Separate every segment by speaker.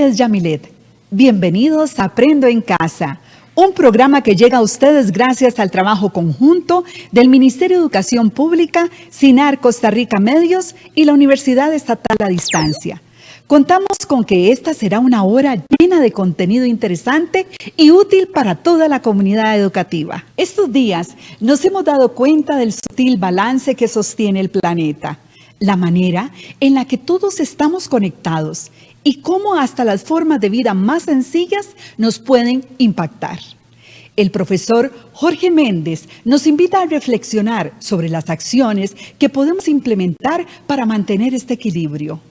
Speaker 1: nombre es Yamilet. Bienvenidos a Aprendo en Casa, un programa que llega a ustedes gracias al trabajo conjunto del Ministerio de Educación Pública, SINAR Costa Rica Medios y la Universidad Estatal a Distancia. Contamos con que esta será una hora llena de contenido interesante y útil para toda la comunidad educativa. Estos días nos hemos dado cuenta del sutil balance que sostiene el planeta, la manera en la que todos estamos conectados y cómo hasta las formas de vida más sencillas nos pueden impactar. El profesor Jorge Méndez nos invita a reflexionar sobre las acciones que podemos implementar para mantener este equilibrio.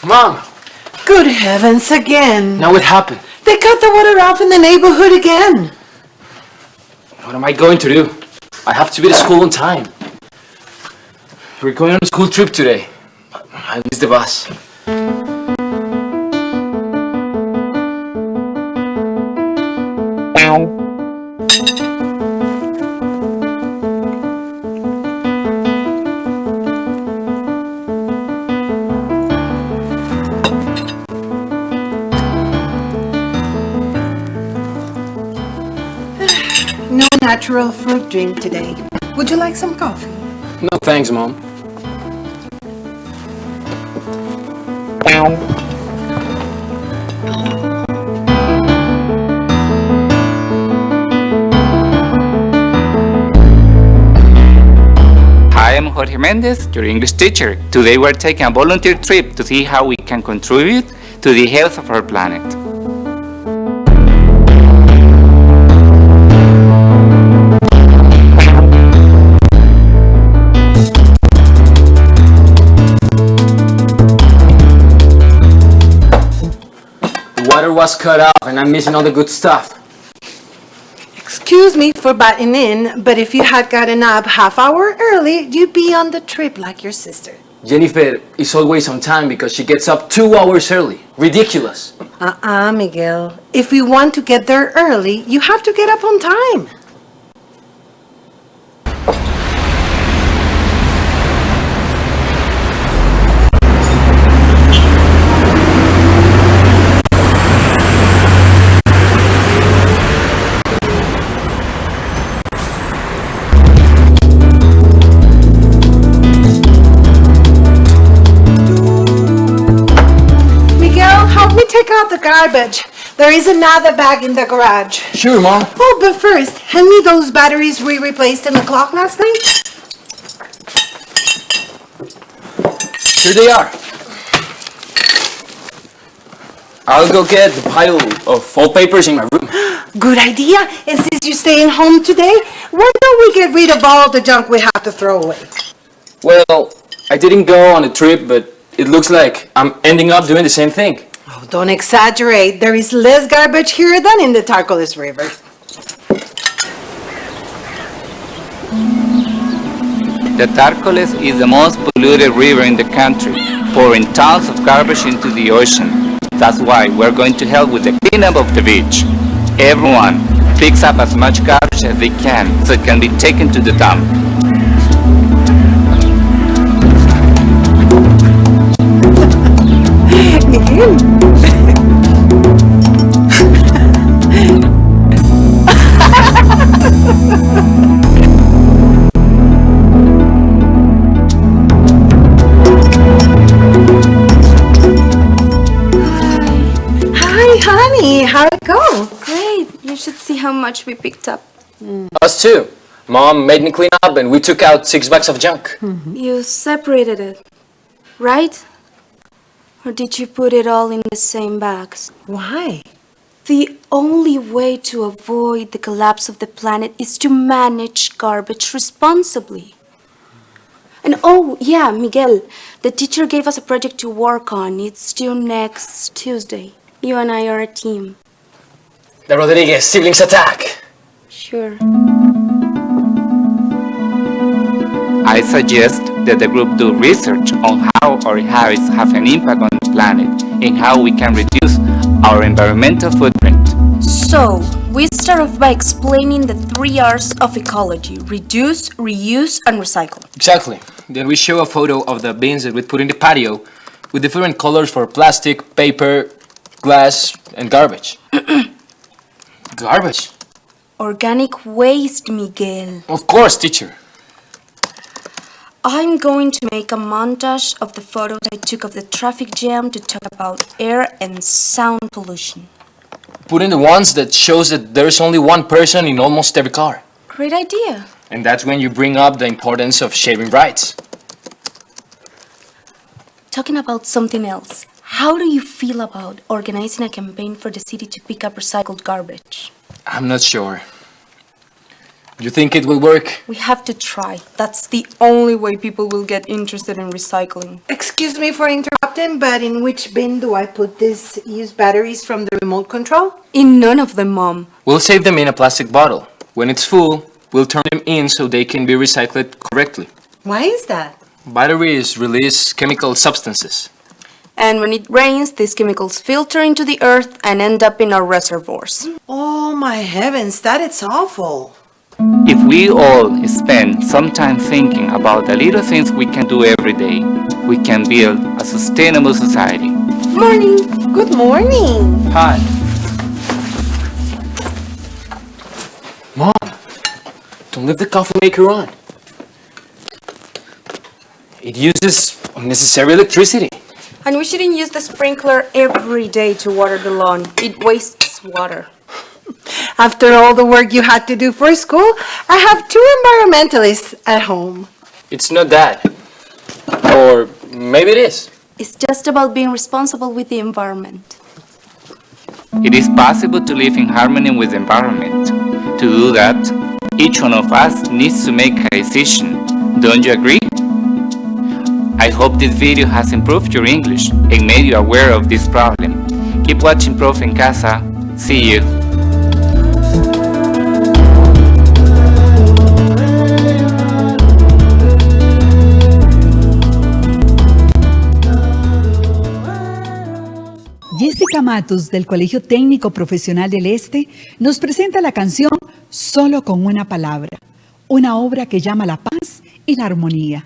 Speaker 2: Mom!
Speaker 3: Good heavens, again.
Speaker 2: Now what happened?
Speaker 3: They cut the water off in the neighborhood again.
Speaker 2: What am I going to do? I have to be at school on time. We're going on a school trip today. I missed the bus.
Speaker 3: No natural fruit drink today. Would you like some coffee?
Speaker 2: No thanks, Mom.
Speaker 4: Hi, I'm Jorge Mendez, your English teacher. Today we're taking a volunteer trip to see how we can contribute to the health of our planet.
Speaker 2: The water was cut off and I'm missing all the good stuff.
Speaker 3: Excuse me for butting in, but if you had gotten up half hour early, you'd be on the trip like your sister.
Speaker 2: Jennifer is always on time because she gets up 2 hours early. Ridiculous.
Speaker 3: Miguel. If we want to get there early, you have to get up on time. Take out the garbage. There is another bag in the garage.
Speaker 2: Sure, Mom.
Speaker 3: Oh, but first, hand me those batteries we replaced in the clock last night.
Speaker 2: Here they are. I'll go get the pile of old papers in my room.
Speaker 3: Good idea. And since you're staying home today, why don't we get rid of all the junk we have to throw away?
Speaker 2: Well, I didn't go on a trip, but it looks like I'm ending up doing the same thing.
Speaker 3: Oh, don't exaggerate. There is less garbage here than in the Tarcoles River.
Speaker 4: The Tarcoles is the most polluted river in the country, pouring tons of garbage into the ocean. That's why we're going to help with the cleanup of the beach. Everyone picks up as much garbage as they can so it can be taken to the dump.
Speaker 3: Honey, how'd it go?
Speaker 5: Great. You should see how much we picked up.
Speaker 2: Us too. Mom made me clean up and we took out 6 bags of junk.
Speaker 5: You separated it, right? Or did you put it all in the same bags?
Speaker 3: Why?
Speaker 5: The only way to avoid the collapse of the planet is to manage garbage responsibly. And oh, yeah, Miguel, the teacher gave us a project to work on. It's due next Tuesday. You and I are a team.
Speaker 2: The Rodriguez siblings attack.
Speaker 5: Sure.
Speaker 4: I suggest that the group do research on how our habits have an impact on the planet and how we can reduce our environmental footprint.
Speaker 5: So, we start off by explaining the 3 R's of ecology: reduce, reuse, and recycle.
Speaker 2: Exactly. Then we show a photo of the bins that we put in the patio with different colors for plastic, paper, glass, and garbage. Garbage?
Speaker 5: Organic waste, Miguel.
Speaker 2: Of course, teacher.
Speaker 5: I'm going to make a montage of the photos I took of the traffic jam to talk about air and sound pollution.
Speaker 2: Put in the ones that shows that there's only one person in almost every car.
Speaker 5: Great idea.
Speaker 2: And that's when you bring up the importance of sharing rights.
Speaker 5: Talking about something else, how do you feel about organizing a campaign for the city to pick up recycled garbage?
Speaker 2: I'm not sure. You think it will work?
Speaker 5: We have to try. That's the only way people will get interested in recycling.
Speaker 3: Excuse me for interrupting, but in which bin do I put these used batteries from the remote control?
Speaker 5: In none of them, Mom.
Speaker 2: We'll save them in a plastic bottle. When it's full, we'll turn them in so they can be recycled correctly.
Speaker 3: Why is that?
Speaker 2: Batteries release chemical substances.
Speaker 5: And when it rains, these chemicals filter into the earth and end up in our reservoirs.
Speaker 3: Oh my heavens, that is awful.
Speaker 4: If we all spend some time thinking about the little things we can do every day, we can build a sustainable society.
Speaker 5: Morning.
Speaker 3: Good morning.
Speaker 2: Hi. Mom, don't leave the coffee maker on. It uses unnecessary electricity.
Speaker 5: And we shouldn't use the sprinkler every day to water the lawn. It wastes water.
Speaker 3: After all the work you had to do for school, I have 2 environmentalists at home.
Speaker 2: It's not that. Or maybe it is.
Speaker 5: It's just about being responsible with the environment.
Speaker 4: It is possible to live in harmony with the environment. To do that, each one of us needs to make a decision. Don't you agree? I hope this video has improved your English and made you aware of this problem. Keep watching Prof en Casa. See you.
Speaker 1: Jessica Matus, del Colegio Técnico Profesional del Este, nos presenta la canción Solo con una palabra, una obra que llama la paz y la armonía.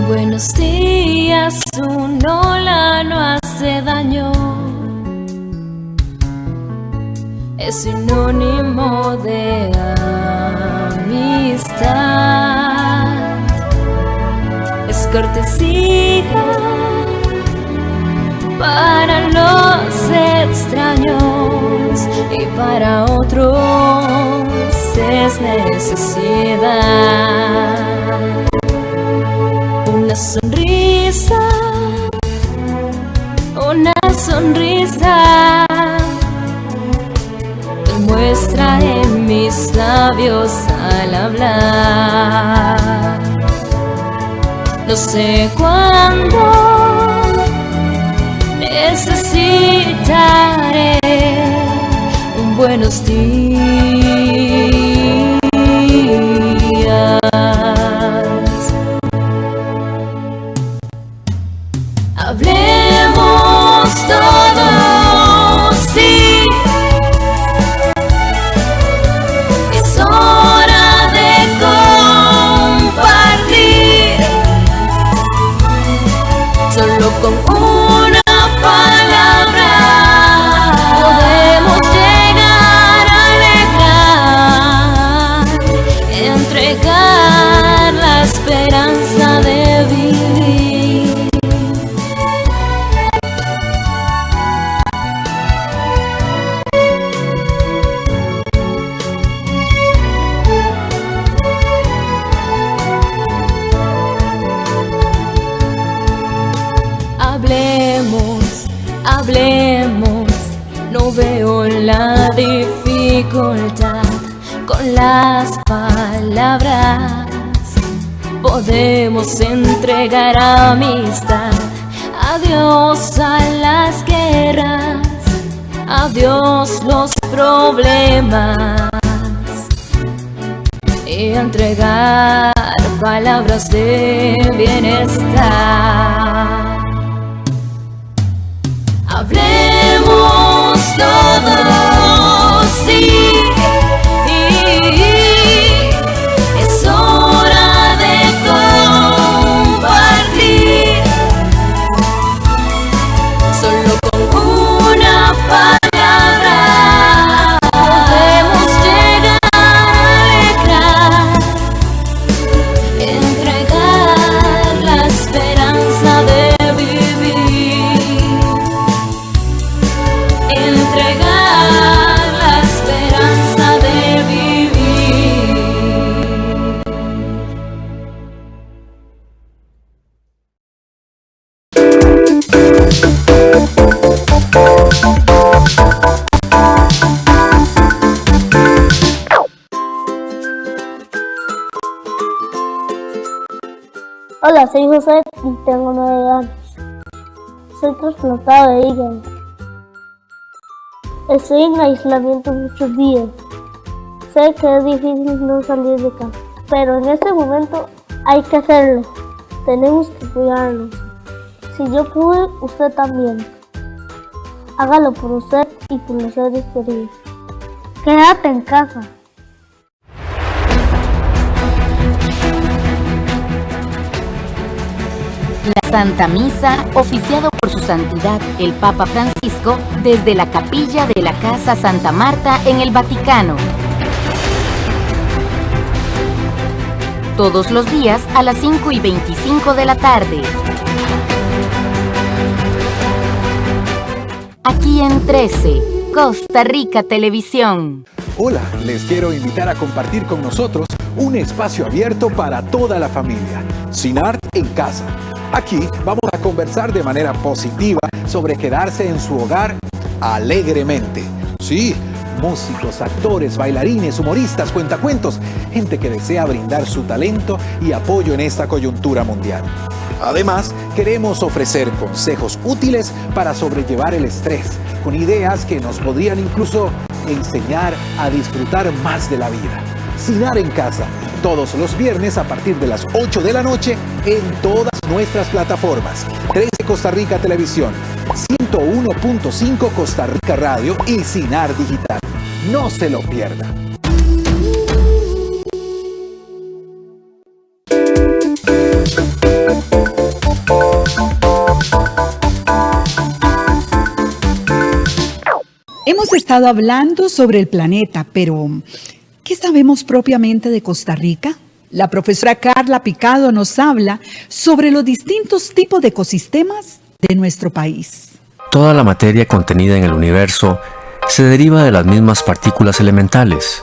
Speaker 6: Buenos días, un hola no hace daño. Es sinónimo de amistad. Es cortesía para los extraños y para otros es necesidad. Una sonrisa que muestra en mis labios al hablar. No sé cuándo necesitaré un buenos días. Hablemos, no veo la dificultad con las palabras. Podemos entregar amistad. Adiós a las guerras, adiós los problemas. Y entregar palabras de bienestar. Hablemos todos, sí. Es hora de compartir. Solo con una palabra podemos llegar a alegrar, entregar la esperanza de vivir, entregar la esperanza de vivir.
Speaker 7: Hola, soy José y tengo 9 años. Soy trasplantado de hígado. Estoy en aislamiento muchos días. Sé que es difícil no salir de casa, pero en este momento hay que hacerlo. Tenemos que cuidarnos. Si yo pude, usted también. Hágalo por usted y por los seres queridos. Quédate en casa.
Speaker 8: La Santa Misa, oficiado por su santidad el Papa Francisco desde la capilla de la Casa Santa Marta en el Vaticano. Todos los días a las 5:25 de la tarde. Aquí en 13, Costa Rica Televisión.
Speaker 9: Hola, les quiero invitar a compartir con nosotros un espacio abierto para toda la familia, CINART en casa. Aquí vamos a conversar de manera positiva sobre quedarse en su hogar alegremente. Sí, músicos, actores, bailarines, humoristas, cuentacuentos, gente que desea brindar su talento y apoyo en esta coyuntura mundial. Además, queremos ofrecer consejos útiles para sobrellevar el estrés, con ideas que nos podrían incluso enseñar a disfrutar más de la vida. CINART en casa, todos los viernes a partir de las 8 de la noche en todas nuestras plataformas. 13 Costa Rica Televisión, 101.5 Costa Rica Radio y CINART Digital. No se lo pierda.
Speaker 1: Hemos estado hablando sobre el planeta, pero ¿qué sabemos propiamente de Costa Rica? La profesora Carla Picado nos habla sobre los distintos tipos de ecosistemas de nuestro país.
Speaker 10: Toda la materia contenida en el universo se deriva de las mismas partículas elementales.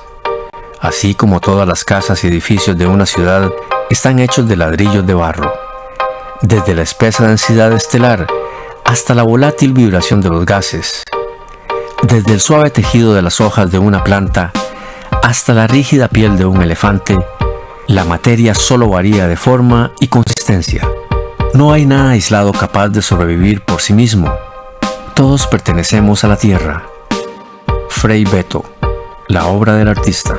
Speaker 10: Así como todas las casas y edificios de una ciudad están hechos de ladrillos de barro. Desde la espesa densidad estelar hasta la volátil vibración de los gases. Desde el suave tejido de las hojas de una planta hasta la rígida piel de un elefante, la materia solo varía de forma y consistencia. No hay nada aislado capaz de sobrevivir por sí mismo. Todos pertenecemos a la Tierra. Frei Beto, la obra del artista.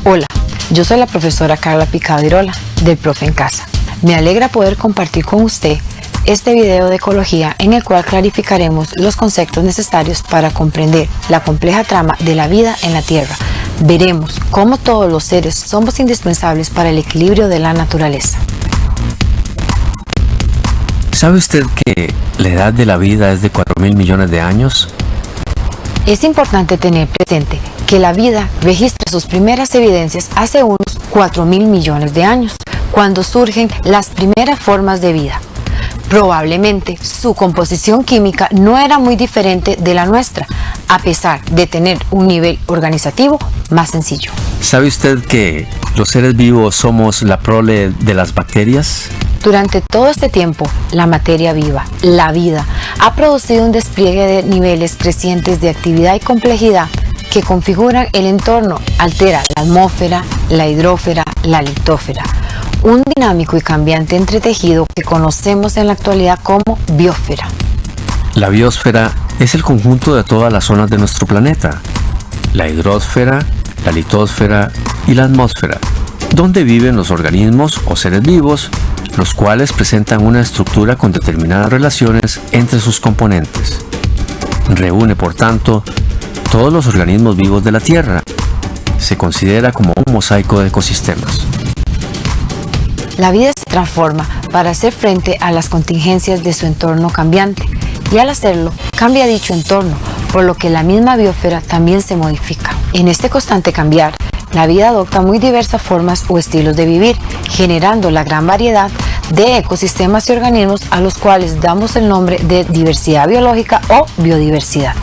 Speaker 11: Hola, yo soy la profesora Carla Picado Irola, del Profe en Casa. Me alegra poder compartir con usted este video de ecología en el cual clarificaremos los conceptos necesarios para comprender la compleja trama de la vida en la Tierra. Veremos cómo todos los seres somos indispensables para el equilibrio de la naturaleza.
Speaker 10: ¿Sabe usted que la edad de la vida es de 4.000 millones de años?
Speaker 11: Es importante tener presente que la vida registra sus primeras evidencias hace unos 4.000 millones de años, cuando surgen las primeras formas de vida. Probablemente su composición química no era muy diferente de la nuestra, a pesar de tener un nivel organizativo más sencillo.
Speaker 10: ¿Sabe usted que los seres vivos somos la prole de las bacterias?
Speaker 11: Durante todo este tiempo, la materia viva, la vida, ha producido un despliegue de niveles crecientes de actividad y complejidad que configuran el entorno, altera la atmósfera, la hidrósfera, la litósfera, un dinámico y cambiante entretejido que conocemos en la actualidad como biosfera.
Speaker 10: La biosfera es el conjunto de todas las zonas de nuestro planeta, la hidrosfera, la litósfera y la atmósfera, donde viven los organismos o seres vivos, los cuales presentan una estructura con determinadas relaciones entre sus componentes. Reúne, por tanto, todos los organismos vivos de la Tierra. Se considera como un mosaico de ecosistemas.
Speaker 11: La vida se transforma para hacer frente a las contingencias de su entorno cambiante, y al hacerlo, cambia dicho entorno, por lo que la misma biosfera también se modifica. En este constante cambiar, la vida adopta muy diversas formas o estilos de vivir, generando la gran variedad de ecosistemas y organismos a los cuales damos el nombre de diversidad biológica o biodiversidad.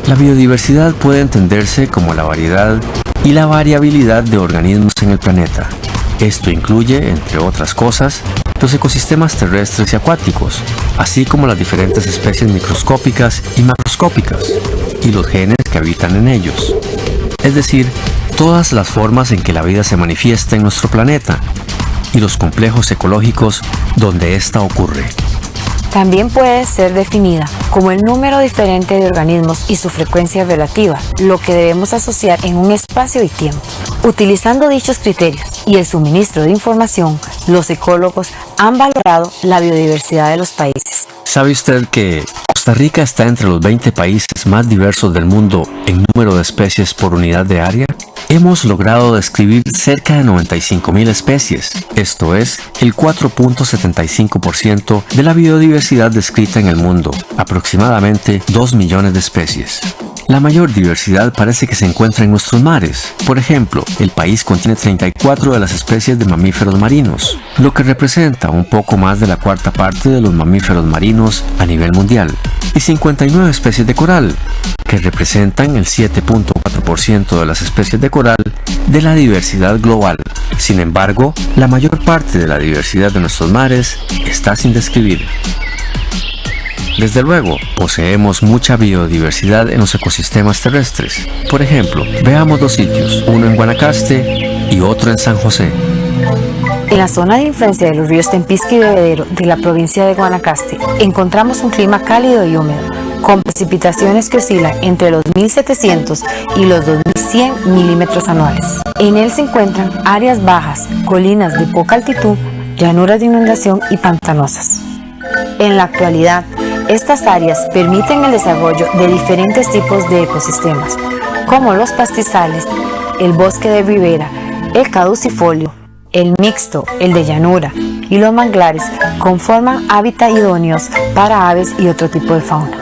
Speaker 10: La biodiversidad puede entenderse como la variedad y la variabilidad de organismos en el planeta. Esto incluye, entre otras cosas, los ecosistemas terrestres y acuáticos, así como las diferentes especies microscópicas y macroscópicas, y los genes que habitan en ellos. Es decir, todas las formas en que la vida se manifiesta en nuestro planeta y los complejos ecológicos donde ésta ocurre.
Speaker 11: También puede ser definida como el número diferente de organismos y su frecuencia relativa, lo que debemos asociar en un espacio y tiempo. Utilizando dichos criterios y el suministro de información, los ecólogos han valorado la biodiversidad de los países.
Speaker 10: ¿Sabe usted que Costa Rica está entre los 20 países más diversos del mundo en número de especies por unidad de área? Hemos logrado describir cerca de 95.000 especies, esto es, el 4.75% de la biodiversidad descrita en el mundo, aproximadamente 2 millones de especies. La mayor diversidad parece que se encuentra en nuestros mares. Por ejemplo, el país contiene 34 de las especies de mamíferos marinos, lo que representa un poco más de la cuarta parte de los mamíferos marinos a nivel mundial, y 59 especies de coral, que representan el 7.4% de las especies de coral de la diversidad global. Sin embargo, la mayor parte de la diversidad de nuestros mares está sin describir. Desde luego, poseemos mucha biodiversidad en los ecosistemas terrestres. Por ejemplo, veamos dos sitios, uno en Guanacaste y otro en San José.
Speaker 11: En la zona de influencia de los ríos Tempisque y Bebedero de la provincia de Guanacaste, encontramos un clima cálido y húmedo, con precipitaciones que oscilan entre los 1.700 y los 2.100 milímetros anuales. En él se encuentran áreas bajas, colinas de poca altitud, llanuras de inundación y pantanosas. En la actualidad, estas áreas permiten el desarrollo de diferentes tipos de ecosistemas, como los pastizales, el bosque de ribera, el caducifolio, el mixto, el de llanura y los manglares conforman hábitats idóneos para aves y otro tipo de fauna.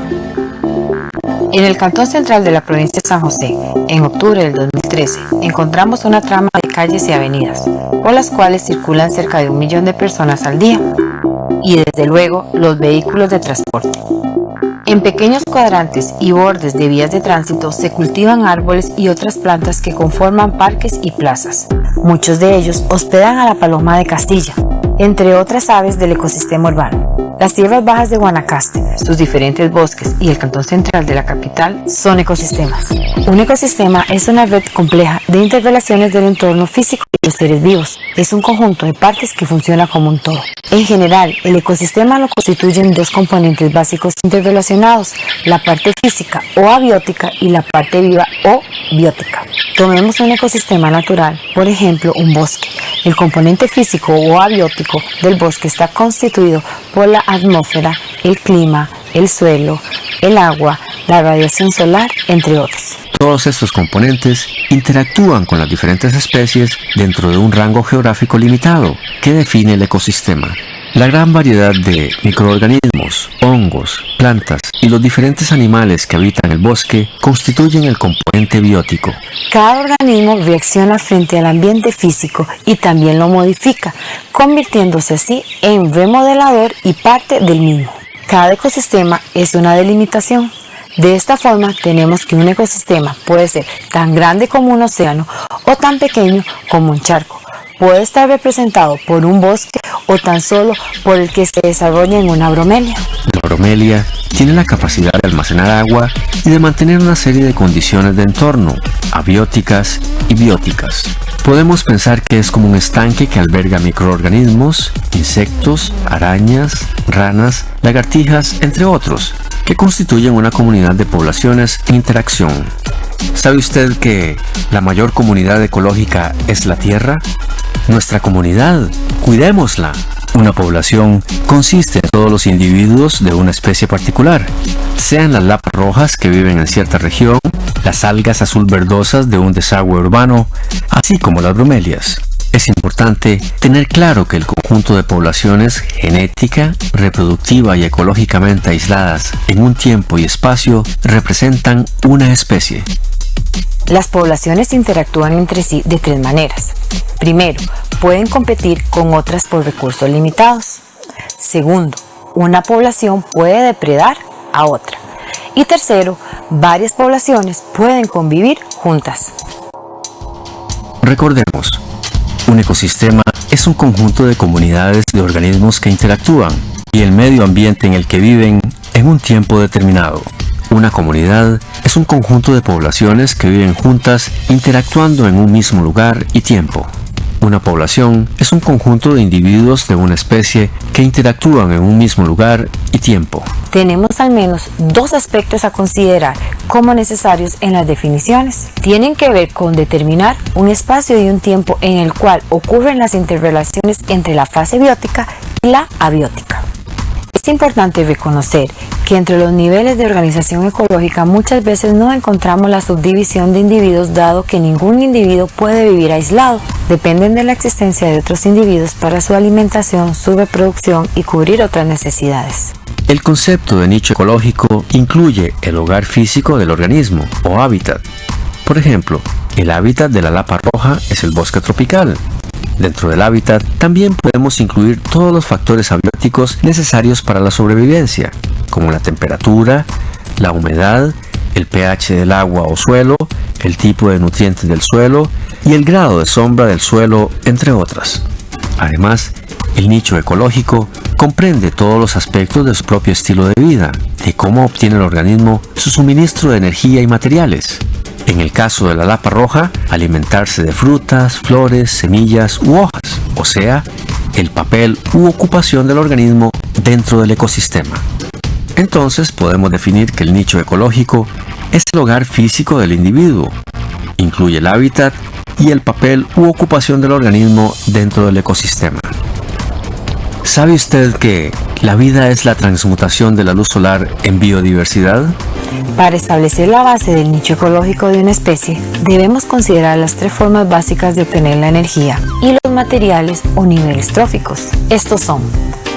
Speaker 11: En el cantón central de la provincia de San José, en octubre del 2013, encontramos una trama de calles y avenidas, por las cuales circulan cerca de 1 millón de personas al día, y desde luego los vehículos de transporte. En pequeños cuadrantes y bordes de vías de tránsito se cultivan árboles y otras plantas que conforman parques y plazas. Muchos de ellos hospedan a la paloma de Castilla, entre otras aves del ecosistema urbano. Las tierras bajas de Guanacaste, sus diferentes bosques y el cantón central de la capital son ecosistemas. Un ecosistema es una red compleja de interrelaciones del entorno físico y los seres vivos. Es un conjunto de partes que funciona como un todo. En general, el ecosistema lo constituyen dos componentes básicos interrelacionados, la parte física o abiótica y la parte viva o biótica. Tomemos un ecosistema natural, por ejemplo, un bosque. El componente físico o abiótico del bosque está constituido por la atmósfera, el clima, el suelo, el agua, la radiación solar, entre otros.
Speaker 10: Todos estos componentes interactúan con las diferentes especies dentro de un rango geográfico limitado que define el ecosistema. La gran variedad de microorganismos, hongos, plantas y los diferentes animales que habitan el bosque constituyen el componente biótico.
Speaker 11: Cada organismo reacciona frente al ambiente físico y también lo modifica, convirtiéndose así en remodelador y parte del mismo. Cada ecosistema es una delimitación. De esta forma tenemos que un ecosistema puede ser tan grande como un océano o tan pequeño como un charco. Puede estar representado por un bosque o tan solo por el que se desarrolla en una bromelia.
Speaker 10: La bromelia tiene la capacidad de almacenar agua y de mantener una serie de condiciones de entorno, abióticas y bióticas. Podemos pensar que es como un estanque que alberga microorganismos, insectos, arañas, ranas, lagartijas, entre otros, que constituyen una comunidad de poblaciones en interacción. ¿Sabe usted que la mayor comunidad ecológica es la Tierra? Nuestra comunidad, cuidémosla. Una población consiste en todos los individuos de una especie particular, sean las lapas rojas que viven en cierta región, las algas azul verdosas de un desagüe urbano, así como las bromelias. Es importante tener claro que el conjunto de poblaciones genética, reproductiva y ecológicamente aisladas en un tiempo y espacio representan una especie.
Speaker 11: Las poblaciones interactúan entre sí de tres maneras. Primero, pueden competir con otras por recursos limitados. Segundo, una población puede depredar a otra. Y tercero, varias poblaciones pueden convivir juntas.
Speaker 10: Recordemos, un ecosistema es un conjunto de comunidades de organismos que interactúan y el medio ambiente en el que viven en un tiempo determinado. Una comunidad es un conjunto de poblaciones que viven juntas interactuando en un mismo lugar y tiempo. Una población es un conjunto de individuos de una especie que interactúan en un mismo lugar y tiempo.
Speaker 11: Tenemos al menos dos aspectos a considerar como necesarios en las definiciones. Tienen que ver con determinar un espacio y un tiempo en el cual ocurren las interrelaciones entre la fase biótica y la abiótica. Es importante reconocer que entre los niveles de organización ecológica muchas veces no encontramos la subdivisión de individuos, dado que ningún individuo puede vivir aislado. Dependen de la existencia de otros individuos para su alimentación, su reproducción y cubrir otras necesidades.
Speaker 10: El concepto de nicho ecológico incluye el hogar físico del organismo o hábitat. Por ejemplo, el hábitat de la lapa roja es el bosque tropical. Dentro del hábitat también podemos incluir todos los factores abióticos necesarios para la sobrevivencia, como la temperatura, la humedad, el pH del agua o suelo, el tipo de nutrientes del suelo y el grado de sombra del suelo, entre otras. Además, el nicho ecológico comprende todos los aspectos de su propio estilo de vida, de cómo obtiene el organismo su suministro de energía y materiales. En el caso de la lapa roja, alimentarse de frutas, flores, semillas u hojas, o sea, el papel u ocupación del organismo dentro del ecosistema. Entonces podemos definir que el nicho ecológico es el hogar físico del individuo. Incluye el hábitat y el papel u ocupación del organismo dentro del ecosistema. ¿Sabe usted que la vida es la transmutación de la luz solar en biodiversidad?
Speaker 11: Para establecer la base del nicho ecológico de una especie, debemos considerar las tres formas básicas de obtener la energía y los materiales o niveles tróficos. Estos son,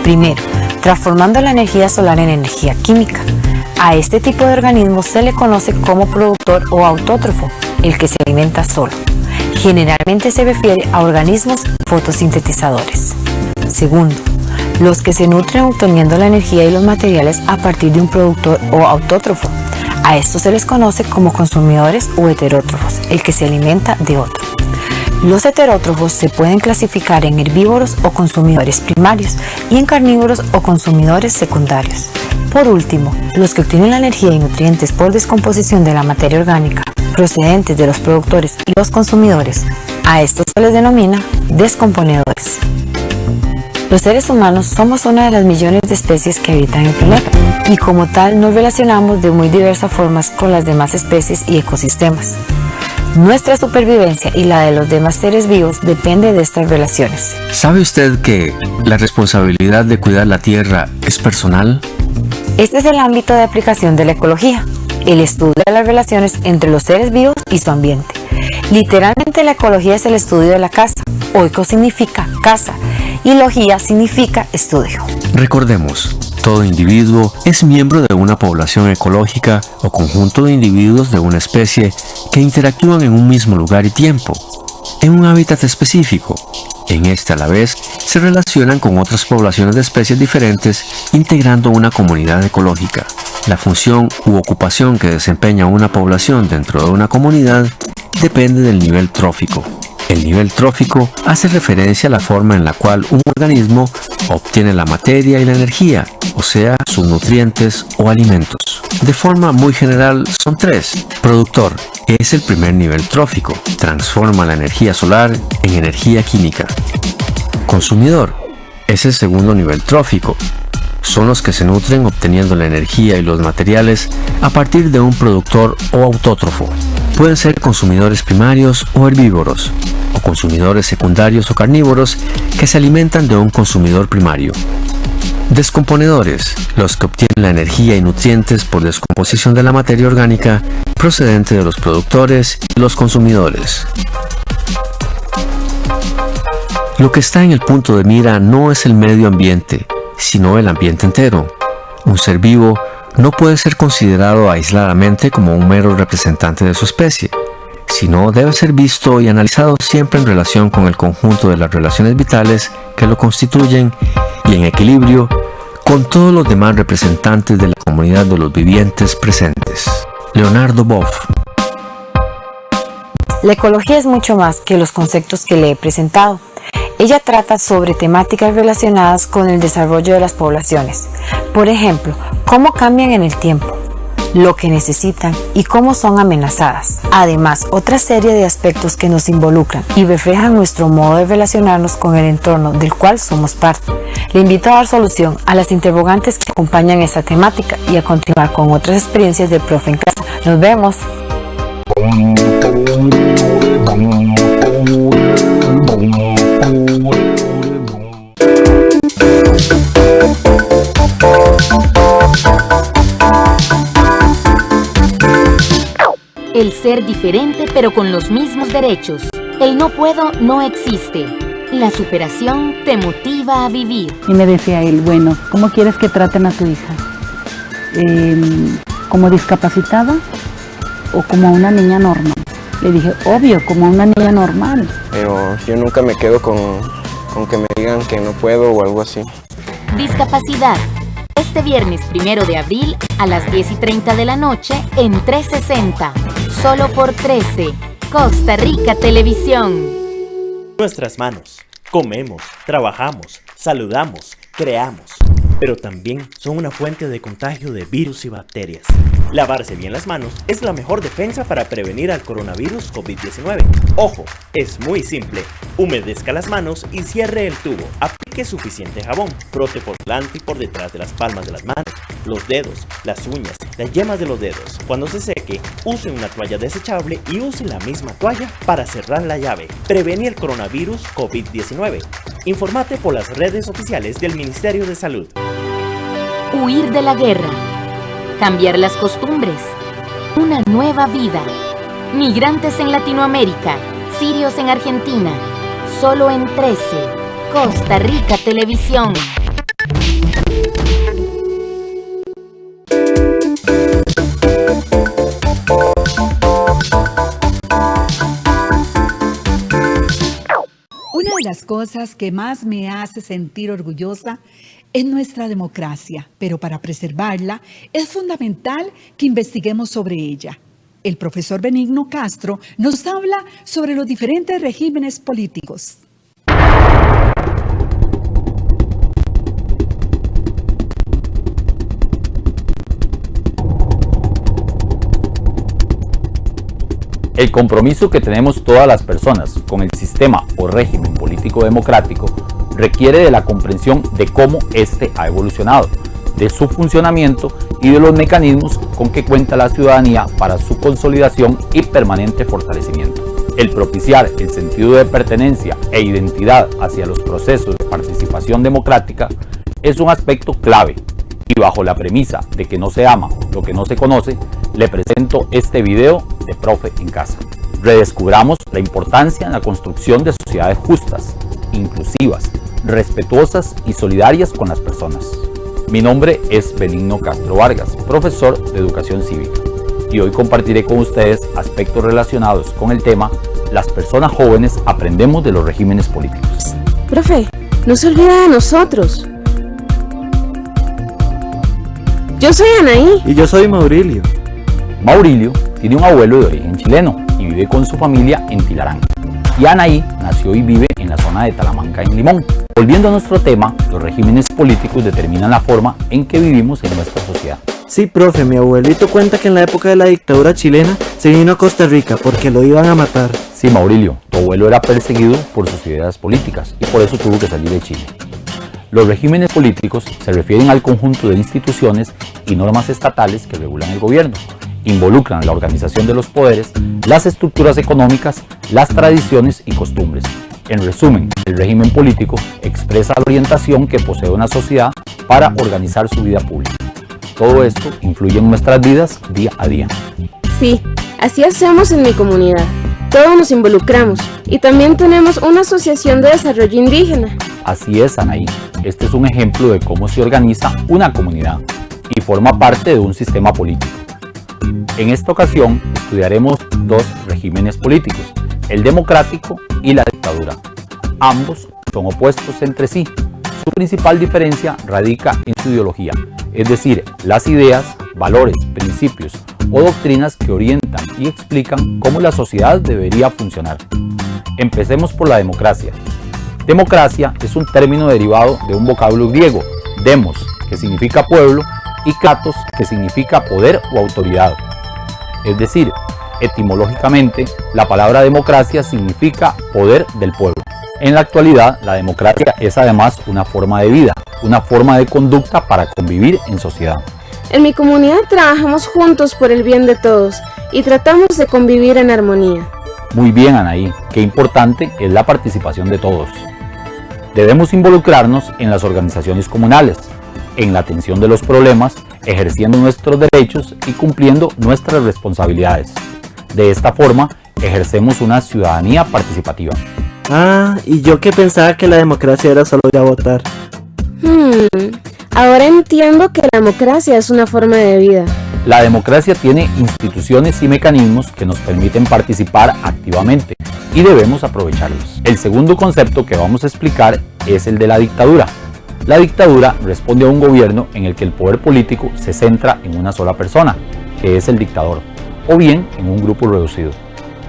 Speaker 11: primero, transformando la energía solar en energía química. A este tipo de organismo se le conoce como productor o autótrofo, el que se alimenta solo. Generalmente se refiere a organismos fotosintetizadores. Segundo, los que se nutren obteniendo la energía y los materiales a partir de un productor o autótrofo. A estos se les conoce como consumidores o heterótrofos, el que se alimenta de otro. Los heterótrofos se pueden clasificar en herbívoros o consumidores primarios y en carnívoros o consumidores secundarios. Por último, los que obtienen la energía y nutrientes por descomposición de la materia orgánica procedentes de los productores y los consumidores. A estos se les denomina descomponedores. Los seres humanos somos una de las millones de especies que habitan el planeta y como tal nos relacionamos de muy diversas formas con las demás especies y ecosistemas. Nuestra supervivencia y la de los demás seres vivos depende de estas relaciones.
Speaker 10: ¿Sabe usted que la responsabilidad de cuidar la tierra es personal?
Speaker 11: Este es el ámbito de aplicación de la ecología, el estudio de las relaciones entre los seres vivos y su ambiente. Literalmente la ecología es el estudio de la casa. Oiko significa casa y logía significa estudio.
Speaker 10: Recordemos, todo individuo es miembro de una población ecológica o conjunto de individuos de una especie que interactúan en un mismo lugar y tiempo, en un hábitat específico. En este a la vez se relacionan con otras poblaciones de especies diferentes integrando una comunidad ecológica. La función u ocupación que desempeña una población dentro de una comunidad depende del nivel trófico, El nivel trófico hace referencia a la forma en la cual un organismo obtiene la materia y la energía, o sea, sus nutrientes o alimentos. De forma muy general son tres. Productor es el primer nivel trófico, transforma la energía solar en energía química. Consumidor es el segundo nivel trófico. Son los que se nutren obteniendo la energía y los materiales a partir de un productor o autótrofo. Pueden ser consumidores primarios o herbívoros, o consumidores secundarios o carnívoros que se alimentan de un consumidor primario. Descomponedores, los que obtienen la energía y nutrientes por descomposición de la materia orgánica procedente de los productores y los consumidores. Lo que está en el punto de mira no es el medio ambiente, sino el ambiente entero. Un ser vivo no puede ser considerado aisladamente como un mero representante de su especie, sino debe ser visto y analizado siempre en relación con el conjunto de las relaciones vitales que lo constituyen y en equilibrio con todos los demás representantes de la comunidad de los vivientes presentes. Leonardo Boff.
Speaker 11: La ecología es mucho más que los conceptos que le he presentado. Ella trata sobre temáticas relacionadas con el desarrollo de las poblaciones. Por ejemplo, cómo cambian en el tiempo, lo que necesitan y cómo son amenazadas. Además, otra serie de aspectos que nos involucran y reflejan nuestro modo de relacionarnos con el entorno del cual somos parte. Le invito a dar solución a las interrogantes que acompañan esta temática y a continuar con otras experiencias del profe en casa. Nos vemos.
Speaker 8: El ser diferente pero con los mismos derechos. El no puedo no existe. La superación te motiva a vivir.
Speaker 12: Y me decía él, bueno, ¿cómo quieres que traten a tu hija? ¿Como discapacitada o como una niña normal? Le dije, obvio, como una niña normal.
Speaker 13: Pero yo nunca me quedo con que me digan que no puedo o algo así.
Speaker 8: Discapacidad. Este viernes 1 de abril a las 10:30 de la noche en 360. Solo por 13. Costa Rica Televisión.
Speaker 14: Nuestras manos. Comemos, trabajamos, saludamos, creamos. Pero también son una fuente de contagio de virus y bacterias. Lavarse bien las manos es la mejor defensa para prevenir al coronavirus COVID-19. Ojo, es muy simple. Humedezca las manos y cierre el tubo. Aplique suficiente jabón. Frote por delante y por detrás de las palmas de las manos, los dedos, las uñas, las yemas de los dedos. Cuando se seque, use una toalla desechable y use la misma toalla para cerrar la llave. Prevenir el coronavirus COVID-19. Infórmate por las redes oficiales del Ministerio de Salud.
Speaker 8: Huir de la guerra. Cambiar las costumbres. Una nueva vida. Migrantes en Latinoamérica. Sirios en Argentina. Solo en 13. Costa Rica Televisión.
Speaker 1: Una de las cosas que más me hace sentir orgullosa es nuestra democracia, pero para preservarla es fundamental que investiguemos sobre ella. El profesor Benigno Castro nos habla sobre los diferentes regímenes políticos.
Speaker 15: El compromiso que tenemos todas las personas con el sistema o régimen político democrático requiere de la comprensión de cómo éste ha evolucionado, de su funcionamiento y de los mecanismos con que cuenta la ciudadanía para su consolidación y permanente fortalecimiento. El propiciar el sentido de pertenencia e identidad hacia los procesos de participación democrática es un aspecto clave. Y bajo la premisa de que no se ama lo que no se conoce, le presento este video de Profe en Casa. Redescubramos la importancia en la construcción de sociedades justas, inclusivas, respetuosas y solidarias con las personas. Mi nombre es Benigno Castro Vargas, profesor de Educación Cívica, y hoy compartiré con ustedes aspectos relacionados con el tema Las personas jóvenes aprendemos de los regímenes políticos.
Speaker 16: Profe, no se olvide de nosotros. Yo soy Anaí.
Speaker 17: Y yo soy Maurilio.
Speaker 15: Maurilio tiene un abuelo de origen chileno y vive con su familia en Tilarán. y Anaí nació y vive en la zona de Talamanca, en Limón. Volviendo a nuestro tema, los regímenes políticos determinan la forma en que vivimos en nuestra sociedad.
Speaker 17: Sí, profe, mi abuelito cuenta que en la época de la dictadura chilena se vino a Costa Rica porque lo iban a matar.
Speaker 15: Sí, Maurilio, tu abuelo era perseguido por sus ideas políticas y por eso tuvo que salir de Chile. Los regímenes políticos se refieren al conjunto de instituciones y normas estatales que regulan el gobierno. Involucran la organización de los poderes, las estructuras económicas, las tradiciones y costumbres. En resumen, el régimen político expresa la orientación que posee una sociedad para organizar su vida pública. Todo esto influye en nuestras vidas día a día.
Speaker 16: Sí, así hacemos en mi comunidad. Todos nos involucramos y también tenemos una asociación de desarrollo indígena.
Speaker 15: Así es, Anaí. Este es un ejemplo de cómo se organiza una comunidad y forma parte de un sistema político. En esta ocasión estudiaremos dos regímenes políticos, el democrático y la dictadura. Ambos son opuestos entre sí. Su principal diferencia radica en su ideología, es decir, las ideas, valores, principios o doctrinas que orientan y explican cómo la sociedad debería funcionar. Empecemos por la democracia. Democracia es un término derivado de un vocablo griego, demos, que significa pueblo, y kratos, que significa poder o autoridad. Es decir, etimológicamente, la palabra democracia significa poder del pueblo. En la actualidad, la democracia es además una forma de vida, una forma de conducta para convivir en sociedad.
Speaker 16: En mi comunidad trabajamos juntos por el bien de todos y tratamos de convivir en armonía.
Speaker 15: Muy bien, Anaí, qué importante es la participación de todos. Debemos involucrarnos en las organizaciones comunales, en la atención de los problemas, ejerciendo nuestros derechos y cumpliendo nuestras responsabilidades. De esta forma, ejercemos una ciudadanía participativa.
Speaker 17: Ah, y yo que pensaba que la democracia era solo ir a votar.
Speaker 16: Ahora entiendo que la democracia es una forma de vida.
Speaker 15: La democracia tiene instituciones y mecanismos que nos permiten participar activamente y debemos aprovecharlos. El segundo concepto que vamos a explicar es el de la dictadura. La dictadura responde a un gobierno en el que el poder político se centra en una sola persona, que es el dictador, o bien en un grupo reducido.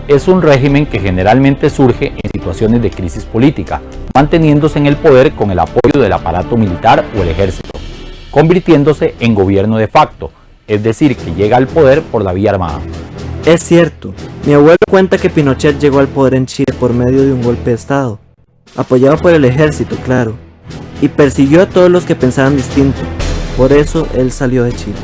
Speaker 15: Es un régimen que generalmente surge en situaciones de crisis política, manteniéndose en el poder con el apoyo del aparato militar o el ejército, convirtiéndose en gobierno de facto, es decir, que llega al poder por la vía armada.
Speaker 17: Es cierto, mi abuelo cuenta que Pinochet llegó al poder en Chile por medio de un golpe de estado, apoyado por el ejército, claro, y persiguió a todos los que pensaban distinto, por eso él salió de Chile.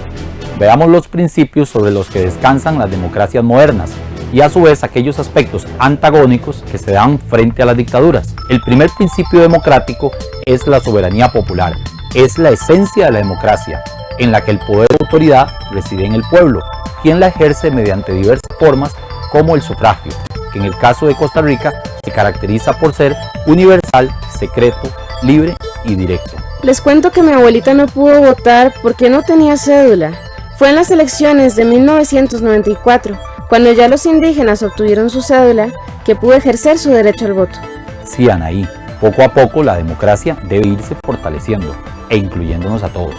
Speaker 15: Veamos los principios sobre los que descansan las democracias modernas y a su vez aquellos aspectos antagónicos que se dan frente a las dictaduras. El primer principio democrático es la soberanía popular, es la esencia de la democracia, en la que el poder de autoridad reside en el pueblo, quien la ejerce mediante diversas formas como el sufragio, que en el caso de Costa Rica se caracteriza por ser universal, secreto, libre y directo.
Speaker 16: Les cuento que mi abuelita no pudo votar porque no tenía cédula. Fue en las elecciones de 1994, cuando ya los indígenas obtuvieron su cédula, que pudo ejercer su derecho al voto.
Speaker 15: Sí, Anaí, poco a poco la democracia debe irse fortaleciendo e incluyéndonos a todos.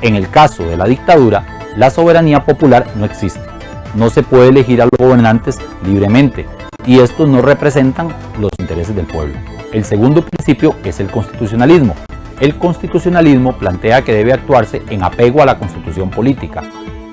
Speaker 15: En el caso de la dictadura, la soberanía popular no existe. No se puede elegir a los gobernantes libremente y estos no representan los intereses del pueblo. El segundo principio es el constitucionalismo. El constitucionalismo plantea que debe actuarse en apego a la constitución política,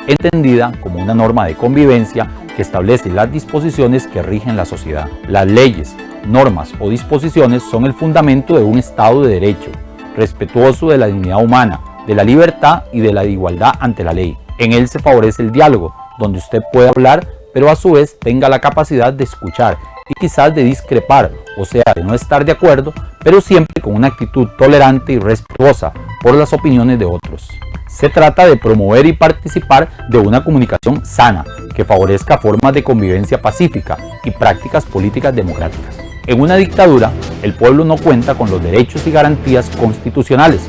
Speaker 15: entendida como una norma de convivencia que establece las disposiciones que rigen la sociedad. Las leyes, normas o disposiciones son el fundamento de un Estado de Derecho, respetuoso de la dignidad humana, de la libertad y de la igualdad ante la ley. En él se favorece el diálogo, donde usted puede hablar, pero a su vez tenga la capacidad de escuchar y quizás de discrepar, o sea, de no estar de acuerdo, pero siempre con una actitud tolerante y respetuosa por las opiniones de otros. Se trata de promover y participar de una comunicación sana que favorezca formas de convivencia pacífica y prácticas políticas democráticas. En una dictadura, el pueblo no cuenta con los derechos y garantías constitucionales.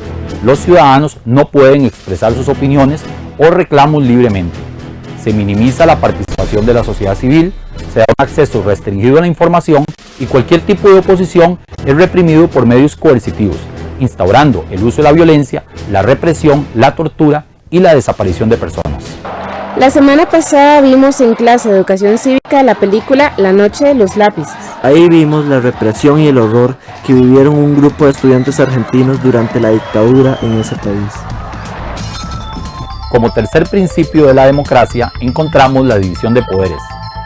Speaker 15: Los ciudadanos no pueden expresar sus opiniones o reclamos libremente. Se minimiza la participación de la sociedad civil, se da un acceso restringido a la información y cualquier tipo de oposición es reprimido por medios coercitivos, instaurando el uso de la violencia, la represión, la tortura y la desaparición de personas.
Speaker 16: La semana pasada vimos en clase de educación cívica la película La noche de los lápices.
Speaker 17: Ahí vimos la represión y el horror que vivieron un grupo de estudiantes argentinos durante la dictadura en ese país.
Speaker 15: Como tercer principio de la democracia encontramos la división de poderes.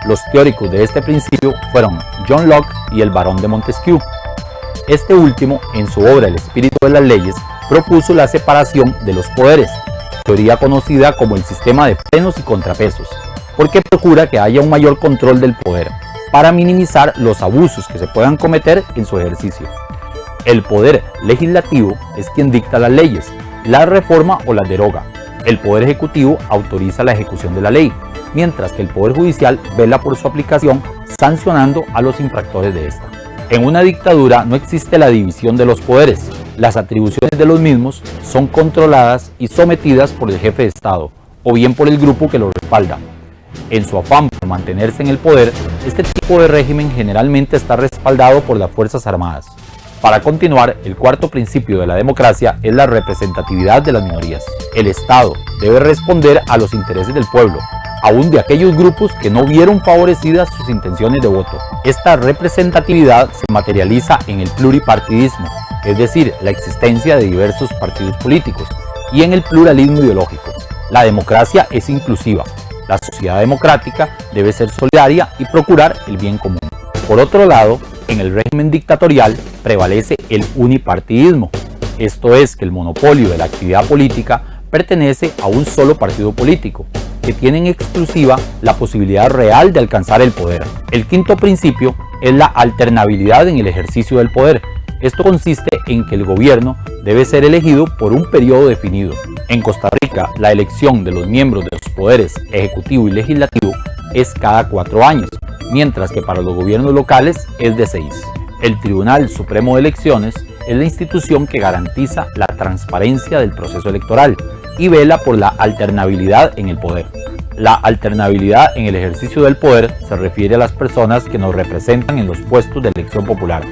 Speaker 15: Los teóricos de este principio fueron John Locke y el barón de Montesquieu. Este último, en su obra El espíritu de las leyes, propuso la separación de los poderes, teoría conocida como el sistema de frenos y contrapesos, porque procura que haya un mayor control del poder, para minimizar los abusos que se puedan cometer en su ejercicio. El poder legislativo es quien dicta las leyes, las reforma o las deroga. El poder ejecutivo autoriza la ejecución de la ley, mientras que el poder judicial vela por su aplicación, sancionando a los infractores de esta. En una dictadura no existe la división de los poderes. Las atribuciones de los mismos son controladas y sometidas por el jefe de Estado, o bien por el grupo que lo respalda. En su afán por mantenerse en el poder, este tipo de régimen generalmente está respaldado por las Fuerzas Armadas. Para continuar, el cuarto principio de la democracia es la representatividad de las minorías. El Estado debe responder a los intereses del pueblo, aún de aquellos grupos que no vieron favorecidas sus intenciones de voto. Esta representatividad se materializa en el pluripartidismo, es decir, la existencia de diversos partidos políticos, y en el pluralismo ideológico. La democracia es inclusiva. La sociedad democrática debe ser solidaria y procurar el bien común. Por otro lado, en el régimen dictatorial prevalece el unipartidismo, esto es que el monopolio de la actividad política pertenece a un solo partido político, que tiene en exclusiva la posibilidad real de alcanzar el poder. El quinto principio es la alternabilidad en el ejercicio del poder. Esto consiste en que el gobierno debe ser elegido por un periodo definido. En Costa Rica, la elección de los miembros de los poderes ejecutivo y legislativo es cada 4 años, mientras que para los gobiernos locales es de 6. El Tribunal Supremo de Elecciones es la institución que garantiza la transparencia del proceso electoral y vela por la alternabilidad en el poder. La alternabilidad en el ejercicio del poder se refiere a las personas que nos representan en los puestos de elección popular.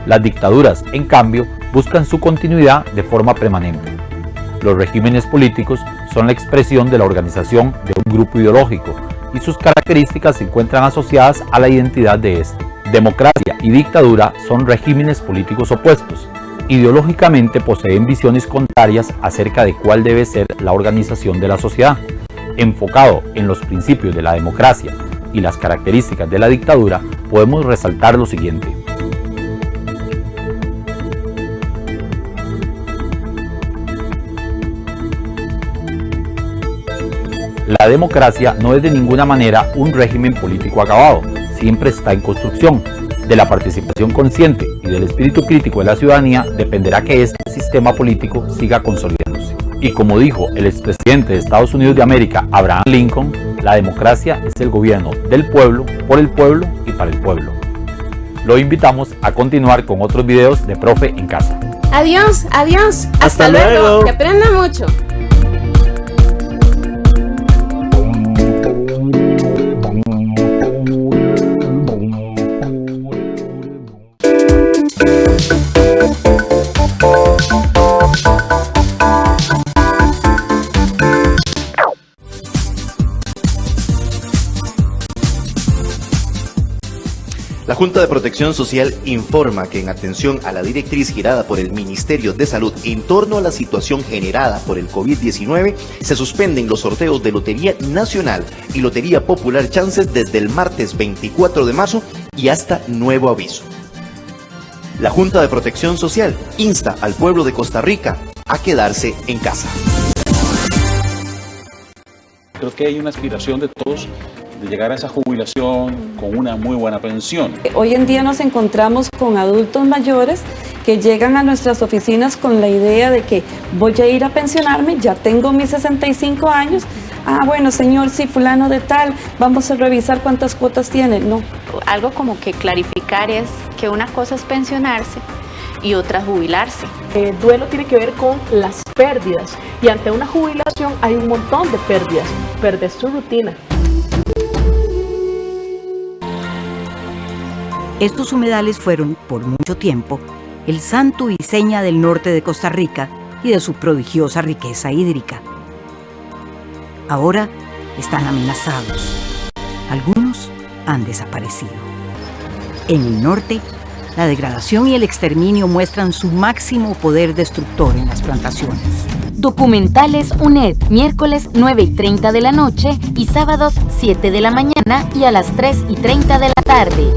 Speaker 15: Las dictaduras, en cambio, buscan su continuidad de forma permanente. Los regímenes políticos son la expresión de la organización de un grupo ideológico y sus características se encuentran asociadas a la identidad de este. Democracia y dictadura son regímenes políticos opuestos. Ideológicamente poseen visiones contrarias acerca de cuál debe ser la organización de la sociedad. Enfocado en los principios de la democracia y las características de la dictadura, podemos resaltar lo siguiente. La democracia no es de ninguna manera un régimen político acabado, siempre está en construcción. De la participación consciente y del espíritu crítico de la ciudadanía dependerá que este sistema político siga consolidándose. Y como dijo el expresidente de Estados Unidos de América, Abraham Lincoln, la democracia es el gobierno del pueblo, por el pueblo y para el pueblo. Lo invitamos a continuar con otros videos de Profe en Casa.
Speaker 16: Adiós, adiós. Hasta luego. Que aprenda mucho.
Speaker 18: La Junta de Protección Social informa que en atención a la directriz girada por el Ministerio de Salud en torno a la situación generada por el COVID-19, se suspenden los sorteos de Lotería Nacional y Lotería Popular Chances desde el martes 24 de marzo y hasta nuevo aviso. La Junta de Protección Social insta al pueblo de Costa Rica a quedarse en casa.
Speaker 19: Creo que hay una aspiración de todos de llegar a esa jubilación con una muy buena pensión.
Speaker 20: Hoy en día nos encontramos con adultos mayores que llegan a nuestras oficinas con la idea de que voy a ir a pensionarme, ya tengo mis 65 años, bueno señor, sí, fulano de tal, vamos a revisar cuántas cuotas tiene. No.
Speaker 21: Algo como que clarificar es que una cosa es pensionarse y otra jubilarse.
Speaker 22: El duelo tiene que ver con las pérdidas y ante una jubilación hay un montón de pérdidas. Perdes tu rutina.
Speaker 23: Estos humedales fueron, por mucho tiempo, el santo y seña del norte de Costa Rica y de su prodigiosa riqueza hídrica. Ahora, están amenazados. Algunos han desaparecido. En el norte, la degradación y el exterminio muestran su máximo poder destructor en las plantaciones.
Speaker 8: Documentales UNED, miércoles 9:30 de la noche y sábados 7 de la mañana y a las 3:30 de la tarde.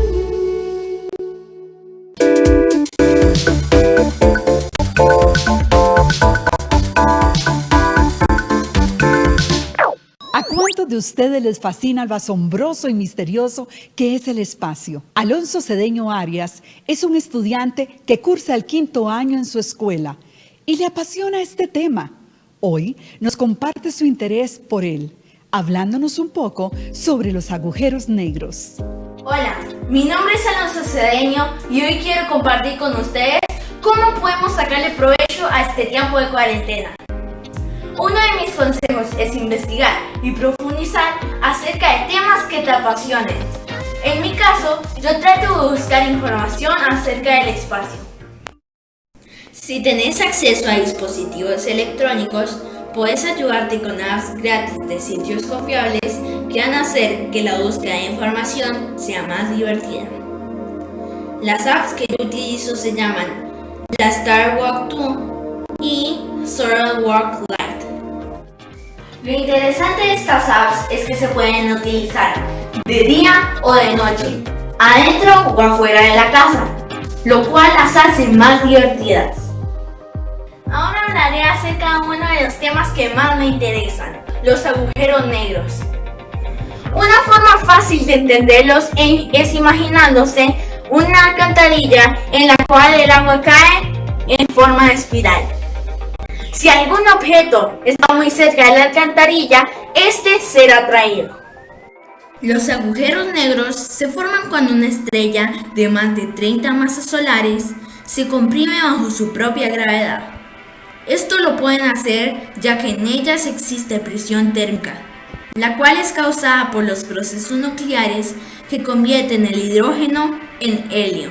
Speaker 1: ¿A cuántos de ustedes les fascina lo asombroso y misterioso que es el espacio? Alonso Cedeño Arias es un estudiante que cursa el 5º año en su escuela y le apasiona este tema. Hoy nos comparte su interés por él, hablándonos un poco sobre los agujeros negros.
Speaker 2: Hola, mi nombre es Alonso Cedeño y hoy quiero compartir con ustedes cómo podemos sacarle provecho a este tiempo de cuarentena. Uno de mis consejos es investigar y profundizar acerca de temas que te apasionen. En mi caso, yo trato de buscar información acerca del espacio. Si tenés acceso a dispositivos electrónicos, puedes ayudarte con apps gratis de sitios confiables que van a hacer que la búsqueda de información sea más divertida. Las apps que yo utilizo se llaman la Star Walk 2 y Solar Walk Lite. Lo interesante de estas apps es que se pueden utilizar de día o de noche, adentro o afuera de la casa, lo cual las hace más divertidas. Ahora hablaré acerca de uno de los temas que más me interesan, los agujeros negros. Una forma fácil de entenderlos es imaginándose una alcantarilla en la cual el agua cae en forma de espiral. Si algún objeto está muy cerca de la alcantarilla, este será atraído. Los agujeros negros se forman cuando una estrella de más de 30 masas solares se comprime bajo su propia gravedad. Esto lo pueden hacer ya que en ellas existe presión térmica, la cual es causada por los procesos nucleares que convierten el hidrógeno en helio.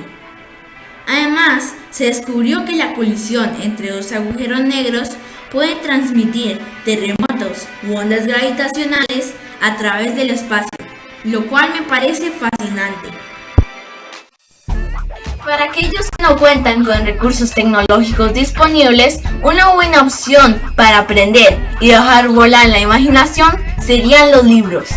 Speaker 2: Además, se descubrió que la colisión entre dos agujeros negros puede transmitir terremotos u ondas gravitacionales a través del espacio, lo cual me parece fascinante. Para aquellos que no cuentan con recursos tecnológicos disponibles, una buena opción para aprender y dejar volar la imaginación serían los libros.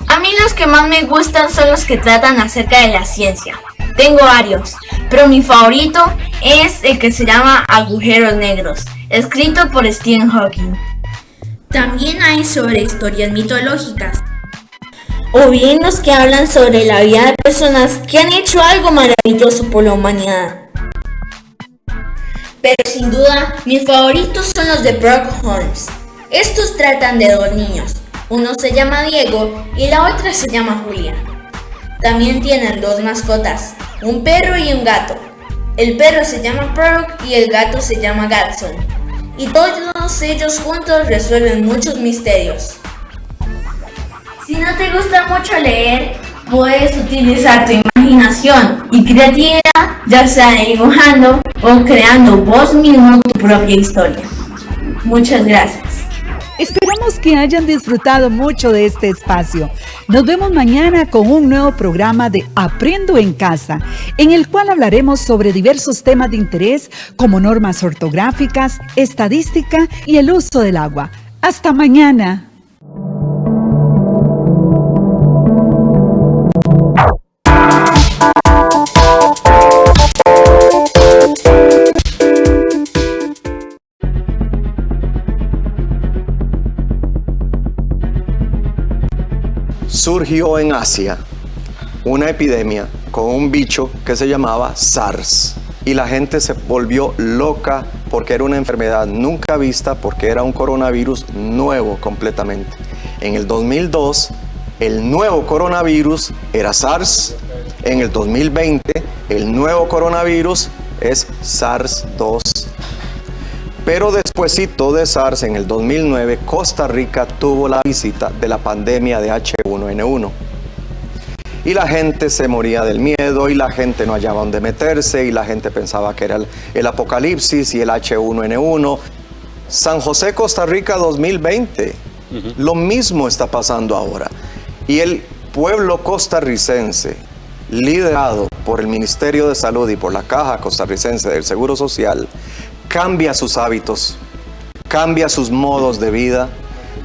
Speaker 2: A mí los que más me gustan son los que tratan acerca de la ciencia. Tengo varios, pero mi favorito es el que se llama Agujeros Negros, escrito por Stephen Hawking. También hay sobre historias mitológicas, o bien los que hablan sobre la vida de personas que han hecho algo maravilloso por la humanidad. Pero sin duda, mis favoritos son los de Brock Holmes. Estos tratan de dos niños, uno se llama Diego y la otra se llama Julia. También tienen dos mascotas, un perro y un gato. El perro se llama Brock y el gato se llama Gatson. Y todos ellos juntos resuelven muchos misterios. Si no te gusta mucho leer, puedes utilizar tu imaginación y creatividad, ya sea dibujando o creando vos mismo tu propia historia. Muchas gracias.
Speaker 1: Esperamos que hayan disfrutado mucho de este espacio. Nos vemos mañana con un nuevo programa de Aprendo en Casa, en el cual hablaremos sobre diversos temas de interés como normas ortográficas, estadística y el uso del agua. ¡Hasta mañana!
Speaker 3: Surgió en Asia una epidemia con un bicho que se llamaba SARS y la gente se volvió loca porque era una enfermedad nunca vista, porque era un coronavirus nuevo completamente. En el 2002 el nuevo coronavirus era SARS, en el 2020 el nuevo coronavirus es SARS-2. Pero despuesito de SARS, en el 2009, Costa Rica tuvo la visita de la pandemia de H1N1. Y la gente se moría del miedo, y la gente no hallaba dónde meterse, y la gente pensaba que era el apocalipsis y el H1N1. San José, Costa Rica 2020. Lo mismo está pasando ahora. Y el pueblo costarricense, liderado por el Ministerio de Salud y por la Caja Costarricense del Seguro Social, cambia sus hábitos, cambia sus modos de vida,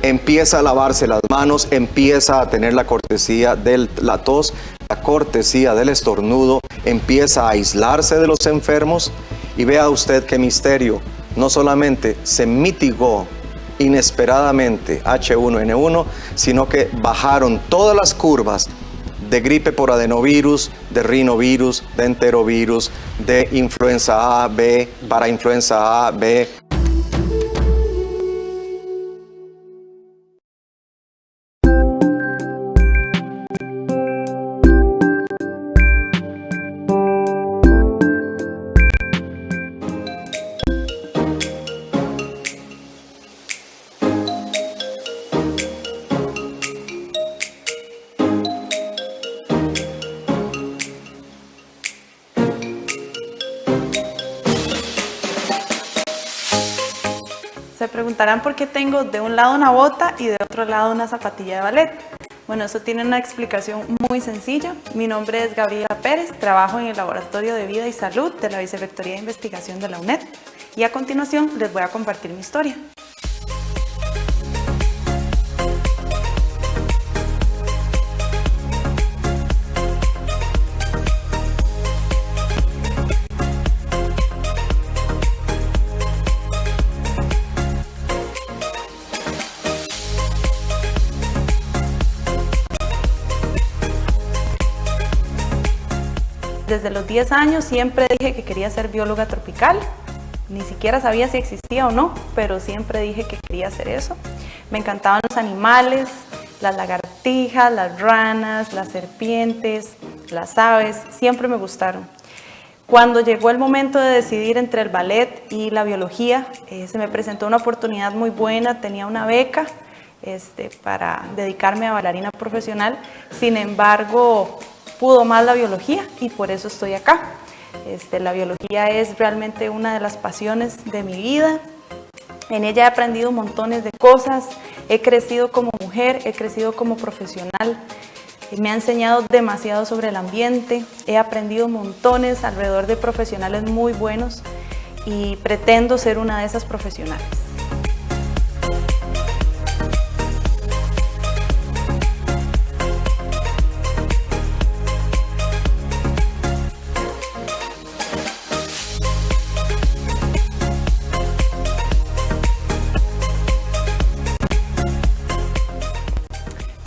Speaker 3: empieza a lavarse las manos, empieza a tener la cortesía de la tos, la cortesía del estornudo, empieza a aislarse de los enfermos. Y vea usted qué misterio, no solamente se mitigó inesperadamente H1N1, sino que bajaron todas las curvas de gripe por adenovirus, de rinovirus, de enterovirus, de influenza A, B, parainfluenza A, B.
Speaker 4: Se preguntarán por qué tengo de un lado una bota y de otro lado una zapatilla de ballet. Bueno, eso tiene una explicación muy sencilla. Mi nombre es Gabriela Pérez, trabajo en el Laboratorio de Vida y Salud de la Vicerrectoría de Investigación de la UNED y a continuación les voy a compartir mi historia. Desde los 10 años siempre dije que quería ser bióloga tropical. Ni siquiera sabía si existía o no, pero siempre dije que quería hacer eso. Me encantaban los animales, las lagartijas, las ranas, las serpientes, las aves, siempre me gustaron. Cuando llegó el momento de decidir entre el ballet y la biología, se me presentó una oportunidad muy buena, tenía una beca para dedicarme a bailarina profesional. Sin embargo, pudo más la biología y por eso estoy acá. La biología es realmente una de las pasiones de mi vida. En ella he aprendido montones de cosas, he crecido como mujer, he crecido como profesional, me ha enseñado demasiado sobre el ambiente, he aprendido montones alrededor de profesionales muy buenos y pretendo ser una de esas profesionales.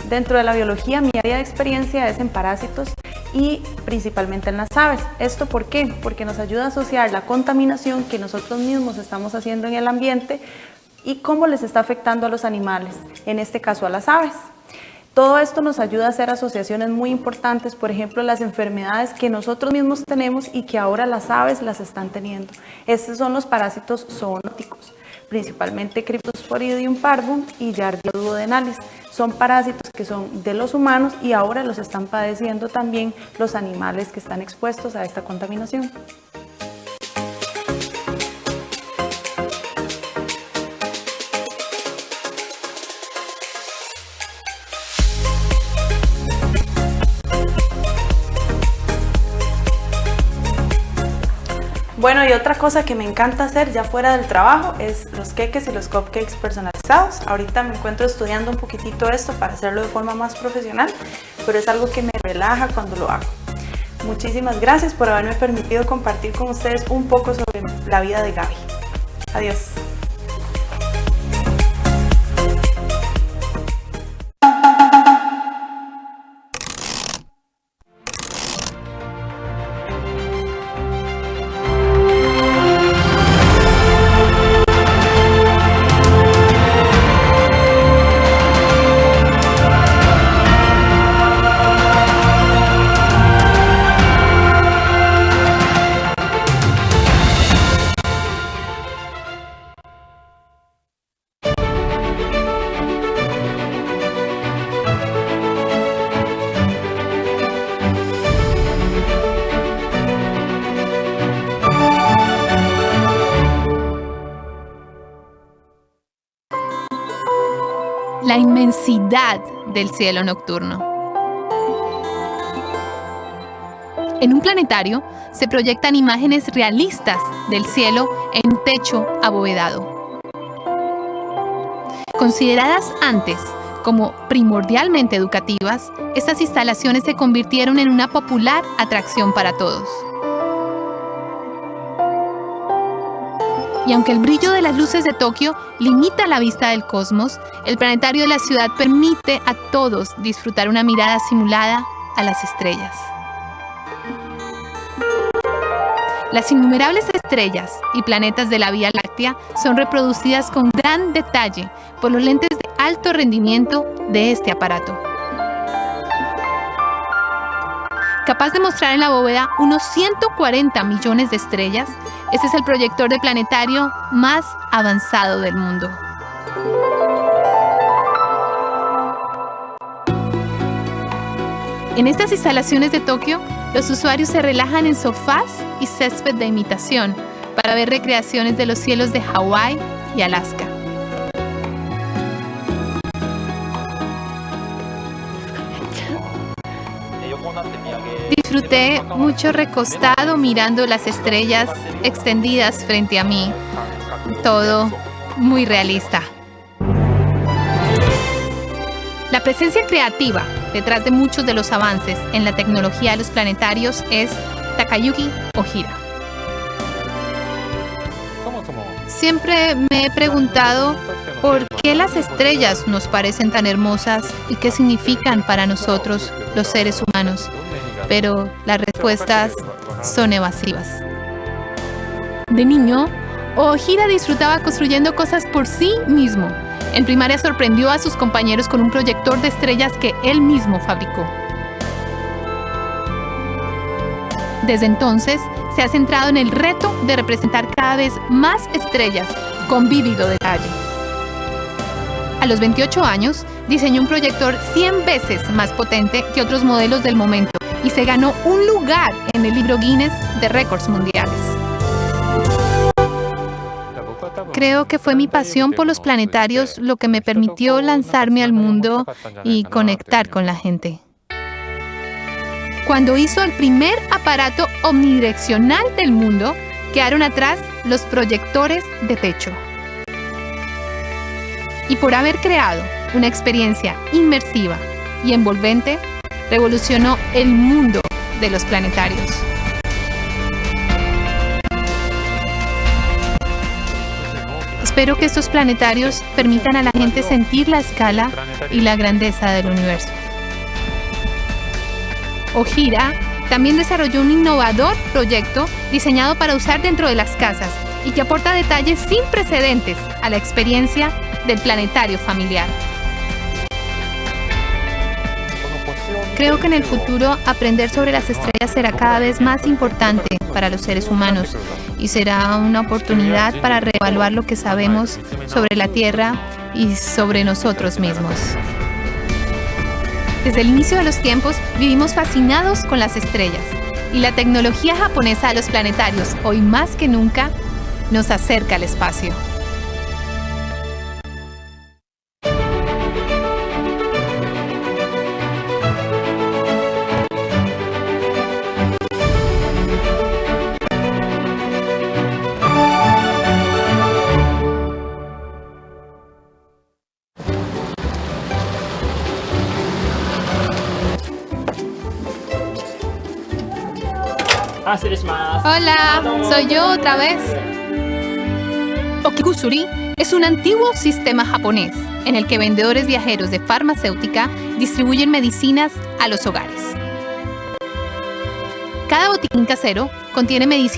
Speaker 4: Dentro de la biología, mi área de experiencia es en parásitos y principalmente en las aves. ¿Esto por qué? Porque nos ayuda a asociar la contaminación que nosotros mismos estamos haciendo en el ambiente y cómo les está afectando a los animales, en este caso a las aves. Todo esto nos ayuda a hacer asociaciones muy importantes, por ejemplo, las enfermedades que nosotros mismos tenemos y que ahora las aves las están teniendo. Estos son los parásitos zoonóticos, principalmente Cryptosporidium parvum y Giardia duodenalis. Son parásitos que son de los humanos y ahora los están padeciendo también los animales que están expuestos a esta contaminación. Bueno, y otra cosa que me encanta hacer ya fuera del trabajo es los queques y los cupcakes personalizados. Ahorita me encuentro estudiando un poquitito esto para hacerlo de forma más profesional, pero es algo que me relaja cuando lo hago. Muchísimas gracias por haberme permitido compartir con ustedes un poco sobre la vida de Gaby. Adiós.
Speaker 5: la inmensidad del cielo nocturno. En un planetario se proyectan imágenes realistas del cielo en un techo abovedado. Consideradas antes como primordialmente educativas, estas instalaciones se convirtieron en una popular atracción para todos. Y aunque el brillo de las luces de Tokio limita la vista del cosmos, el planetario de la ciudad permite a todos disfrutar una mirada simulada a las estrellas. Las innumerables estrellas y planetas de la Vía Láctea son reproducidas con gran detalle por los lentes de alto rendimiento de este aparato. Capaz de mostrar en la bóveda unos 140 millones de estrellas, este es el proyector de planetario más avanzado del mundo. En estas instalaciones de Tokio, los usuarios se relajan en sofás y césped de imitación para ver recreaciones de los cielos de Hawái y Alaska. Disfruté mucho recostado mirando las estrellas extendidas frente a mí. Todo muy realista. La presencia creativa detrás de muchos de los avances en la tecnología de los planetarios es Takayuki Ohira. Siempre me he preguntado por qué las estrellas nos parecen tan hermosas y qué significan para nosotros, los seres humanos, pero las respuestas son evasivas. De niño, Ohira disfrutaba construyendo cosas por sí mismo. En primaria sorprendió a sus compañeros con un proyector de estrellas que él mismo fabricó. Desde entonces, se ha centrado en el reto de representar cada vez más estrellas con vívido detalle. A los 28 años, diseñó un proyector 100 veces más potente que otros modelos del momento y se ganó un lugar en el libro Guinness de récords mundiales. Creo que fue mi pasión por los planetarios lo que me permitió lanzarme al mundo y conectar con la gente. Cuando hizo el primer aparato omnidireccional del mundo, quedaron atrás los proyectores de techo. Y por haber creado una experiencia inmersiva y envolvente, revolucionó el mundo de los planetarios. Espero que estos planetarios permitan a la gente sentir la escala y la grandeza del universo. Ohira también desarrolló un innovador proyecto diseñado para usar dentro de las casas y que aporta detalles sin precedentes a la experiencia del planetario familiar. Creo que en el futuro aprender sobre las estrellas será cada vez más importante para los seres humanos y será una oportunidad para reevaluar lo que sabemos sobre la Tierra y sobre nosotros mismos. Desde el inicio de los tiempos vivimos fascinados con las estrellas y la tecnología japonesa de los planetarios hoy más que nunca nos acerca al espacio. Hola, soy yo otra vez. Okikusuri es un antiguo sistema japonés en el que vendedores viajeros de farmacéutica distribuyen medicinas a los hogares. Cada botiquín casero contiene medicinas